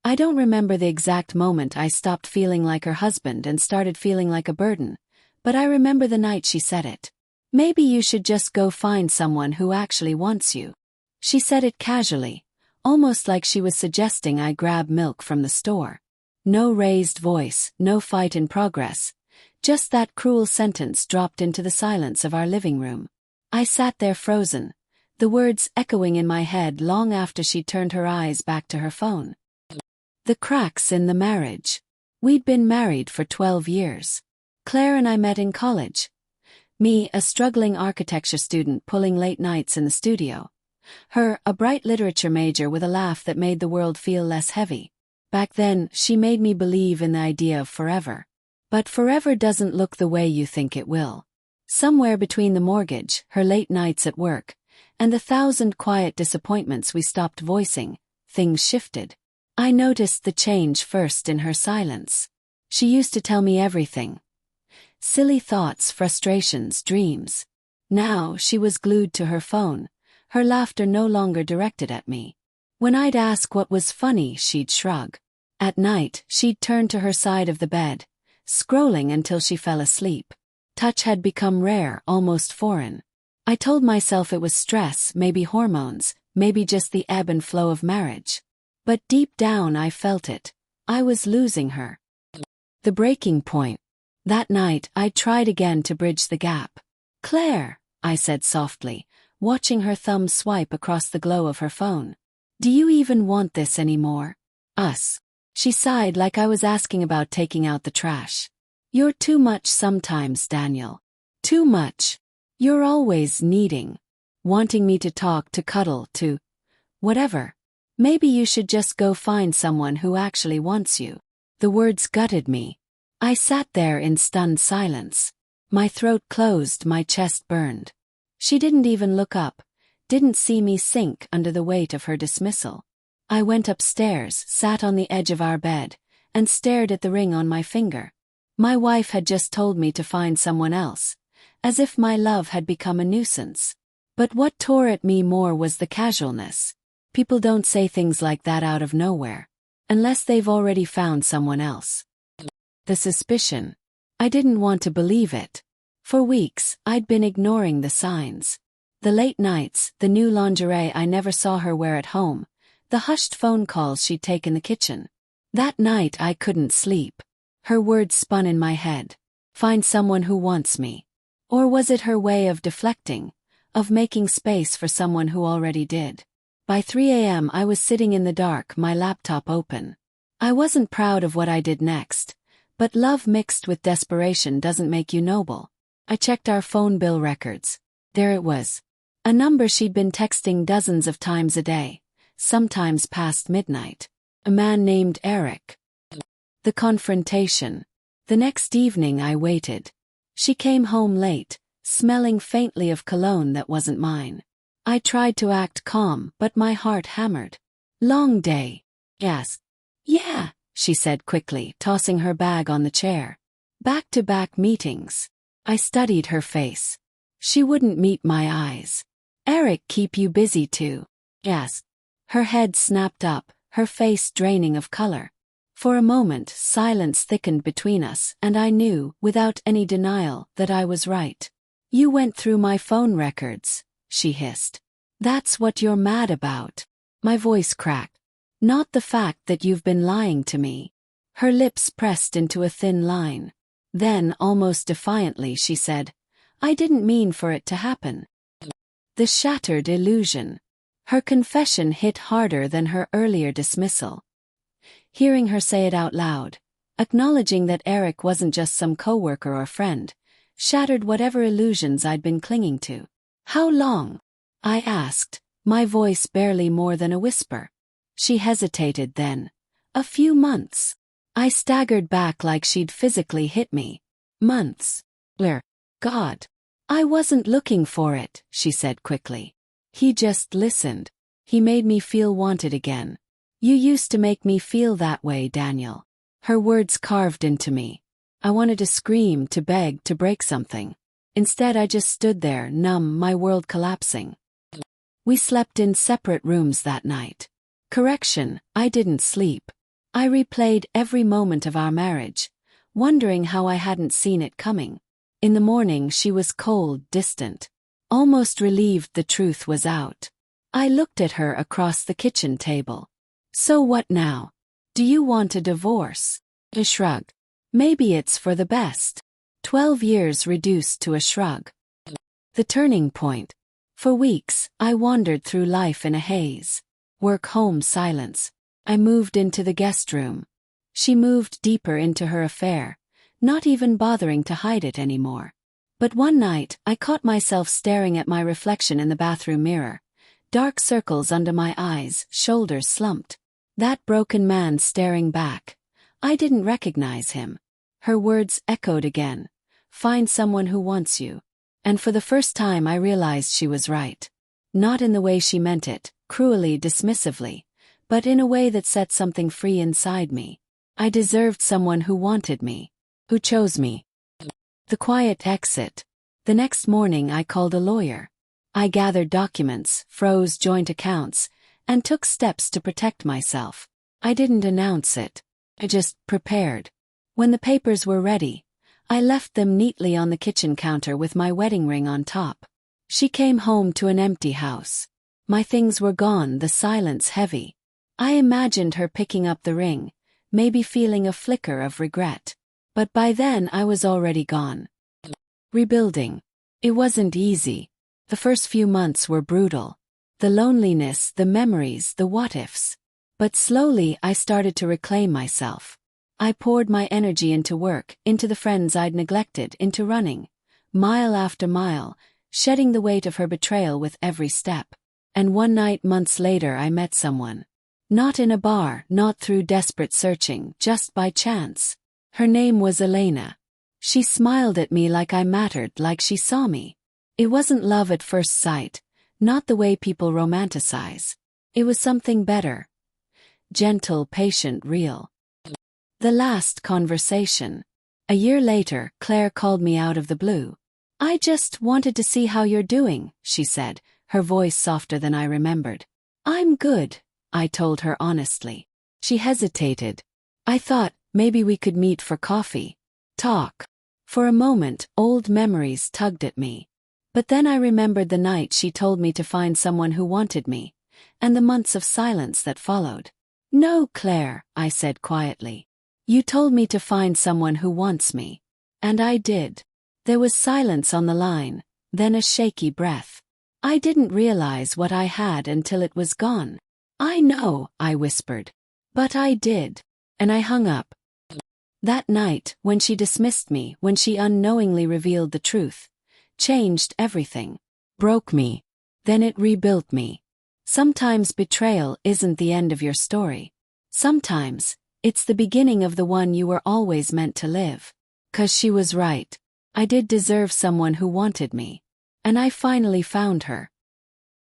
I don't remember the exact moment I stopped feeling like her husband and started feeling like a burden, but I remember the night she said it. Maybe you should just go find someone who actually wants you. She said it casually, almost like she was suggesting I grab milk from the store. No raised voice, no fight in progress. Just that cruel sentence dropped into the silence of our living room. I sat there frozen, the words echoing in my head long after she'd turned her eyes back to her phone. The cracks in the marriage. We'd been married for 12 years. Claire and I met in college. Me, a struggling architecture student pulling late nights in the studio. Her, a bright literature major with a laugh that made the world feel less heavy. Back then, she made me believe in the idea of forever. But forever doesn't look the way you think it will. Somewhere between the mortgage, her late nights at work, and the 1,000 quiet disappointments we stopped voicing, things shifted. I noticed the change first in her silence. She used to tell me everything. Silly thoughts, frustrations, dreams. Now she was glued to her phone, her laughter no longer directed at me. When I'd ask what was funny, she'd shrug. At night, she'd turn to her side of the bed, scrolling until she fell asleep. Touch had become rare, almost foreign. I told myself it was stress, maybe hormones, maybe just the ebb and flow of marriage. But deep down I felt it. I was losing her. The breaking point. That night, I tried again to bridge the gap. "Claire," I said softly, watching her thumb swipe across the glow of her phone. "Do you even want this anymore? Us?" She sighed like I was asking about taking out the trash. "You're too much sometimes, Daniel. Too much. You're always needing. Wanting me to talk, to cuddle, to... whatever. Maybe you should just go find someone who actually wants you." The words gutted me. I sat there in stunned silence. My throat closed, my chest burned. She didn't even look up, didn't see me sink under the weight of her dismissal. I went upstairs, sat on the edge of our bed, and stared at the ring on my finger. My wife had just told me to find someone else, as if my love had become a nuisance. But what tore at me more was the casualness. People don't say things like that out of nowhere, unless they've already found someone else. The suspicion. I didn't want to believe it. For weeks, I'd been ignoring the signs. The late nights, the new lingerie I never saw her wear at home, the hushed phone calls she'd take in the kitchen. That night I couldn't sleep. Her words spun in my head. Find someone who wants me. Or was it her way of deflecting, of making space for someone who already did? By 3 a.m. I was sitting in the dark, my laptop open. I wasn't proud of what I did next, but love mixed with desperation doesn't make you noble. I checked our phone bill records. There it was. A number she'd been texting dozens of times a day, sometimes past midnight. A man named Eric. The confrontation. The next evening I waited. She came home late, smelling faintly of cologne that wasn't mine. I tried to act calm, but my heart hammered. "Long day." "Yes." "Yeah," she said quickly, tossing her bag on the chair. "Back-to-back meetings." I studied her face. She wouldn't meet my eyes. "Eric keep you busy too?" "Yes." Her head snapped up, her face draining of color. For a moment, silence thickened between us, and I knew, without any denial, that I was right. "You went through my phone records," she hissed. "That's what you're mad about." My voice cracked. "Not the fact that you've been lying to me." Her lips pressed into a thin line. Then, almost defiantly, she said, "I didn't mean for it to happen." The shattered illusion. Her confession hit harder than her earlier dismissal. Hearing her say it out loud, acknowledging that Eric wasn't just some coworker or friend, shattered whatever illusions I'd been clinging to. "How long?" I asked, my voice barely more than a whisper. She hesitated then. "A few months." I staggered back like she'd physically hit me. "Months? God. I wasn't looking for it," she said quickly. "He just listened. He made me feel wanted again. You used to make me feel that way, Daniel." Her words carved into me. I wanted to scream, to beg, to break something. Instead I just stood there, numb, my world collapsing. We slept in separate rooms that night. Correction, I didn't sleep. I replayed every moment of our marriage, wondering how I hadn't seen it coming. In the morning she was cold, distant, almost relieved the truth was out. I looked at her across the kitchen table. So what now? Do you want a divorce? A shrug. Maybe it's for the best. 12 years reduced to a shrug. The turning point. For weeks, I wandered through life in a haze. Work-home silence. I moved into the guest room. She moved deeper into her affair, not even bothering to hide it anymore. But one night, I caught myself staring at my reflection in the bathroom mirror. Dark circles under my eyes, shoulders slumped. That broken man staring back. I didn't recognize him. Her words echoed again. Find someone who wants you. And for the first time I realized she was right. Not in the way she meant it, cruelly, dismissively, but in a way that set something free inside me. I deserved someone who wanted me, who chose me. The quiet exit. The next morning I called a lawyer. I gathered documents, froze joint accounts, and took steps to protect myself. I didn't announce it. I just prepared. When the papers were ready, I left them neatly on the kitchen counter with my wedding ring on top. She came home to an empty house. My things were gone, the silence heavy. I imagined her picking up the ring, maybe feeling a flicker of regret. But by then I was already gone. Rebuilding. It wasn't easy. The first few months were brutal. The loneliness, the memories, the what-ifs. But slowly I started to reclaim myself. I poured my energy into work, into the friends I'd neglected, into running. Mile after mile, shedding the weight of her betrayal with every step. And one night months later I met someone. Not in a bar, not through desperate searching, just by chance. Her name was Elena. She smiled at me like I mattered, like she saw me. It wasn't love at first sight, not the way people romanticize. It was something better. Gentle, patient, real. The last conversation. A year later, Claire called me out of the blue. I just wanted to see how you're doing, she said, her voice softer than I remembered. I'm good, I told her honestly. She hesitated. I thought, maybe we could meet for coffee. Talk. For a moment, old memories tugged at me. But then I remembered the night she told me to find someone who wanted me, and the months of silence that followed. No, Claire, I said quietly. You told me to find someone who wants me. And I did. There was silence on the line, then a shaky breath. I didn't realize what I had until it was gone. I know, I whispered. But I did. And I hung up. That night, when she dismissed me, when she unknowingly revealed the truth, changed everything. Broke me. Then it rebuilt me. Sometimes betrayal isn't the end of your story. Sometimes, it's the beginning of the one you were always meant to live. 'Cause she was right. I did deserve someone who wanted me. And I finally found her.